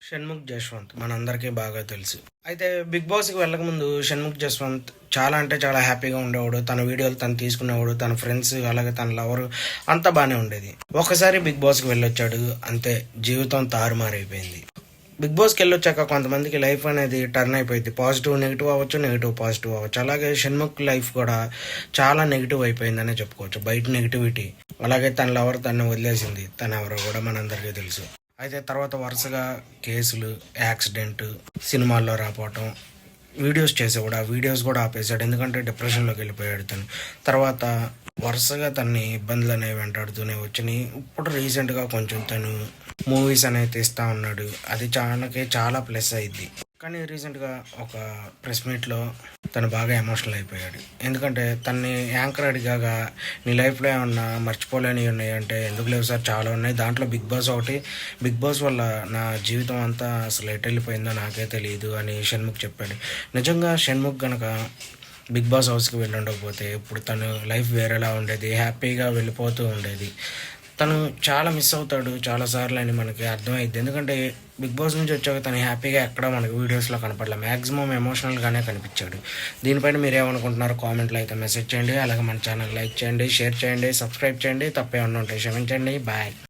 షణ్ముఖ్ జశ్వంత్ మనందరికీ బాగా తెలుసు. అయితే బిగ్ బాస్‌కి వెళ్ళకముందు షణ్ముఖ్ జశ్వంత్ చాలా అంటే చాలా హ్యాపీగా ఉండేవాడు. తన వీడియోలు తను తీసుకునేవాడు. తన ఫ్రెండ్స్ అలాగే తన లవరు అంతా బానే ఉండేది. ఒక్కసారి బిగ్ బాస్‌కి వెళ్ళొచ్చాడు. అంతే జీవితం తారుమారైపోయింది. బిగ్ బాస్‌కి వెళ్ళొచ్చాక కొంతమందికి లైఫ్ అనేది టర్న్ అయిపోయింది. పాజిటివ్ నెగిటివ్ అవ్వచ్చు, నెగిటివ్ పాజిటివ్ అవ్వచ్చు. అలాగే షణ్ముఖ్ లైఫ్ కూడా చాలా నెగిటివ్ అయిపోయిందనే చెప్పుకోవచ్చు. బయట నెగిటివిటీ, అలాగే తన లవర్ తనని వదిలేసింది. తను ఎవరో కూడా మనందరికీ తెలుసు. అయితే తర్వాత వరుసగా కేసులు, యాక్సిడెంట్, సినిమాల్లో రాపోవటం, వీడియోస్ చేసేవాడు. ఆ వీడియోస్ కూడా ఆపేశాడు. ఎందుకంటే డిప్రెషన్లోకి వెళ్ళిపోయాడు తను. తర్వాత వరుసగా తన్ని ఇబ్బందులు అనేవి వెంటాడుతూనే వచ్చినాయి. ఇప్పుడు రీసెంట్గా కొంచెం తను మూవీస్ అనేవి తీస్తూ ఉన్నాడు. అది చాలా ప్లస్ అయింది. కానీ రీసెంట్గా ఒక ప్రెస్ మీట్లో తను బాగా ఎమోషనల్ అయిపోయాడు. ఎందుకంటే తన్ని యాంకర్ అడిగాగా నీ లైఫ్లో ఏమన్నా మర్చిపోలేనివి ఉన్నాయి అంటే, ఎందుకు లేవు సార్ చాలా ఉన్నాయి, దాంట్లో బిగ్ బాస్ ఒకటి. బిగ్ బాస్ వల్ల నా జీవితం అంతా అసలు ఎటు వెళ్ళిపోయిందో నాకే తెలియదు అని షణ్ముఖ్ చెప్పాడు. నిజంగా షణ్ముఖ్ గనక బిగ్ బాస్ హౌస్కి వెళ్ళి ఉండకపోతే ఇప్పుడు తను లైఫ్ వేరేలా ఉండేది, హ్యాపీగా వెళ్ళిపోతూ ఉండేది. తను చాలా మిస్ అవుతాడు చాలాసార్లు అని మనకి అర్థమైద్ది. ఎందుకంటే బిగ్ బాస్ నుంచి వచ్చాక తను హ్యాపీగా ఎక్కడ మనకి వీడియోస్లో కనపడలే. మ్యాక్సిమం ఎమోషనల్గానే కనిపించాడు. దీనిపైన మీరు ఏమనుకుంటున్నారో కామెంట్లో అయితే మెసేజ్ చేయండి. అలాగే మన ఛానల్ లైక్ చేయండి, షేర్ చేయండి, సబ్స్క్రైబ్ చేయండి. తప్పేమన్నా ఉంటే క్షమించండి. బాయ్.